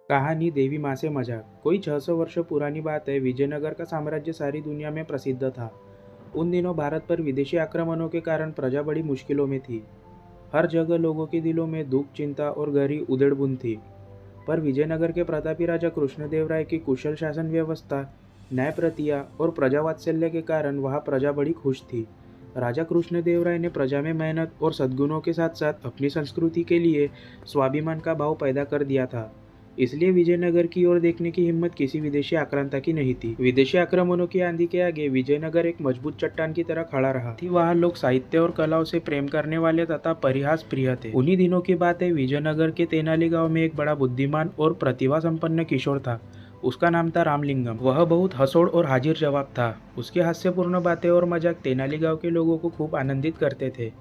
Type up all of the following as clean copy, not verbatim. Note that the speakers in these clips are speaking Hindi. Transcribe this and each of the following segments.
कहानी देवी माँ से मजाक। कोई 600 वर्ष पुरानी बात है। विजयनगर का साम्राज्य सारी दुनिया में प्रसिद्ध था। उन दिनों भारत पर विदेशी आक्रमणों के कारण प्रजा बड़ी मुश्किलों में थी। हर जगह लोगों के दिलों में दुख, चिंता और गहरी उधेड़-बुन थी। पर विजयनगर के प्रतापी राजा कृष्णदेव राय की कुशल शासन व्यवस्था, न्याय प्रतिया और प्रजा वात्सल्य के कारण वहाँ प्रजा बड़ी खुश थी। राजा कृष्णदेव राय ने प्रजा में मेहनत और सद्गुणों के साथ साथ अपनी संस्कृति के लिए स्वाभिमान का भाव पैदा कर दिया था। इसलिए विजयनगर की ओर देखने की हिम्मत किसी विदेशी आक्रांता की नहीं थी। विदेशी आक्रमणों की आंधी के आगे विजयनगर एक मजबूत चट्टान की तरह खड़ा रहा। वहाँ लोग साहित्य और कलाओं से प्रेम करने वाले तथा परिहास प्रिय थे। उन्हीं दिनों की बात है। विजयनगर के तेनाली गांव में एक बड़ा बुद्धिमान और प्रतिभा संपन्न किशोर था। उसका नाम था रामलिंगम। वह बहुत हंसोड़ और हाजिर जवाब था। उसके हास्यपूर्ण बातें और मजाक तेनाली गांव के लोगों को खूब आनंदित करते थे।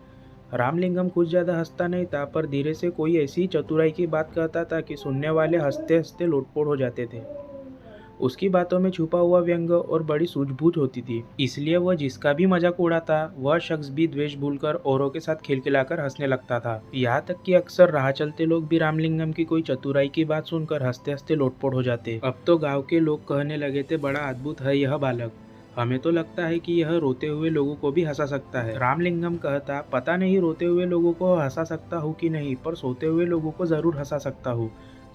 रामलिंगम कुछ ज्यादा हंसता नहीं था, पर धीरे से कोई ऐसी चतुराई की बात कहता था कि सुनने वाले हंसते हंसते लोटपोट हो जाते थे। उसकी बातों में छुपा हुआ व्यंग और बड़ी सूझबूझ होती थी। इसलिए वह जिसका भी मजाक उड़ाता, वह शख्स भी द्वेष भूलकर औरों के साथ खिलखिलाकर हंसने लगता था। यहाँ तक कि अक्सर राह चलते लोग भी रामलिंगम की कोई चतुराई की बात सुनकर हंसते हंसते लोटपोट हो जाते। अब तो गांव के लोग कहने लगे थे, बड़ा अद्भुत है यह बालक। हमें तो लगता है कि यह रोते हुए लोगों को भी हंसा सकता है। रामलिंगम कहता, पता नहीं रोते हुए लोगों को हंसा सकता हूँ कि नहीं, पर सोते हुए लोगों को जरूर हंसा सकता हूँ।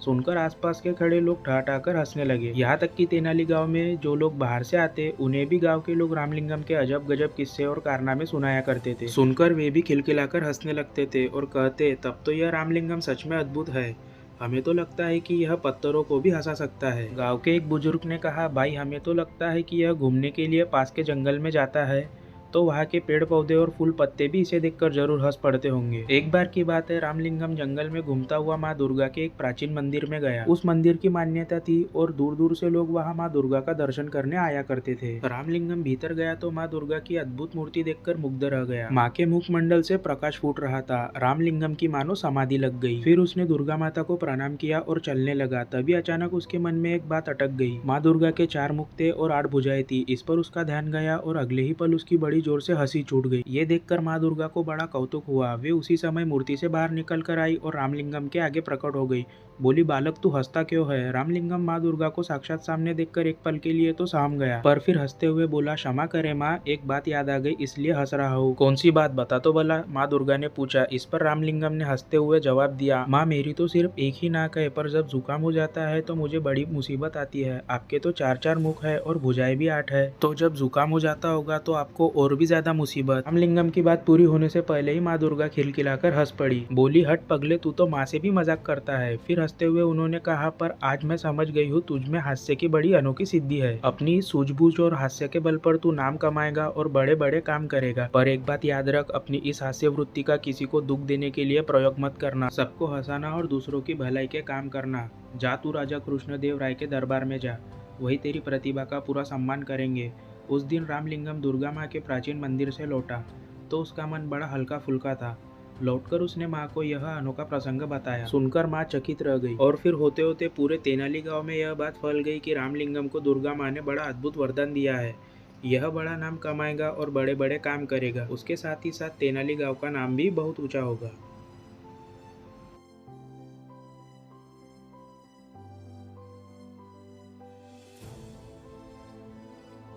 सुनकर आसपास के खड़े लोग ठहाठहाकर हंसने लगे। यहाँ तक कि तेनाली गांव में जो लोग बाहर से आते, उन्हें भी गांव के लोग रामलिंगम के अजब गजब किस्से और कारनामे सुनाया करते थे। सुनकर वे भी खिलखिलाकर हंसने लगते थे और कहते, तब तो यह रामलिंगम सच में अद्भुत है। हमें तो लगता है कि यह पत्थरों को भी हंसा सकता है। गांव के एक बुजुर्ग ने कहा, भाई हमें तो लगता है कि यह घूमने के लिए पास के जंगल में जाता है, तो वहाँ के पेड़ पौधे और फूल पत्ते भी इसे देखकर जरूर हंस पड़ते होंगे। एक बार की बात है। रामलिंगम जंगल में घूमता हुआ माँ दुर्गा के एक प्राचीन मंदिर में गया। उस मंदिर की मान्यता थी और दूर दूर से लोग वहाँ माँ दुर्गा का दर्शन करने आया करते थे। रामलिंगम भीतर गया तो माँ दुर्गा की अद्भुत मूर्ति देखकर मुग्ध रह गया। माँ के मुखमंडल से प्रकाश फूट रहा था। रामलिंगम की मानो समाधि लग गई। फिर उसने दुर्गा माता को प्रणाम किया और चलने लगा। तभी अचानक उसके मन में एक बात अटक गई। माँ दुर्गा के 4 मुख थे और 8 भुजाएं थी। इस पर उसका ध्यान गया और अगले ही पल उसकी बड़ी जोर से हंसी छूट गई। ये देखकर माँ दुर्गा को बड़ा कौतुक हुआ। वे उसी समय मूर्ति से बाहर निकल कर आई और रामलिंगम के आगे प्रकट हो गई। बोली, बालक तू हंसता क्यों है? रामलिंगम माँ दुर्गा को साक्षात सामने देखकर एक पल के लिए तो सहम गया, पर फिर हंसते हुए बोला, क्षमा करे माँ, एक बात याद आ गई इसलिए हंस रहा हूँ। कौन सी बात, बता तो भला, माँ दुर्गा ने पूछा। इस पर रामलिंगम ने हंसते हुए जवाब दिया, माँ मेरी तो सिर्फ एक ही नाक है, पर जब जुकाम हो जाता है तो मुझे बड़ी मुसीबत आती है। आपके तो 4-4 मुख है और भुजाएं भी 8 है, तो जब जुकाम हो जाता होगा तो आपको और भी ज्यादा मुसीबत। रामलिंगम की बात पूरी होने से पहले ही माँ दुर्गा खिलखिलाकर हंस पड़ी। बोली, हट पगले, तू तो माँ से भी मजाक करता है। फिर हंसते हुए उन्होंने कहा, पर आज मैं समझ गई हूँ तुझमें हास्य की बड़ी अनोखी सिद्धि है। अपनी सूझबूझ और हास्य के बल पर तू नाम कमाएगा और बड़े बड़े काम करेगा, पर एक बात याद रख, अपनी इस हास्य वृत्ति का किसी को दुख देने के लिए प्रयोग मत करना। सबको हंसाना और दूसरों की भलाई के काम करना। जा तू राजा कृष्णदेव राय के दरबार में जा, वही तेरी प्रतिभा का पूरा सम्मान करेंगे। उस दिन रामलिंगम दुर्गा माँ के प्राचीन मंदिर से लौटा तो उसका मन बड़ा हल्का फुल्का था। लौटकर उसने माँ को यह अनोखा प्रसंग बताया। सुनकर माँ चकित रह गई और फिर होते होते पूरे तेनाली गांव में यह बात फैल गई कि रामलिंगम को दुर्गा माँ ने बड़ा अद्भुत वरदान दिया है। यह बड़ा नाम कमाएगा और बड़े बड़े काम करेगा। उसके साथ ही साथ तेनाली गांव का नाम भी बहुत ऊंचा होगा।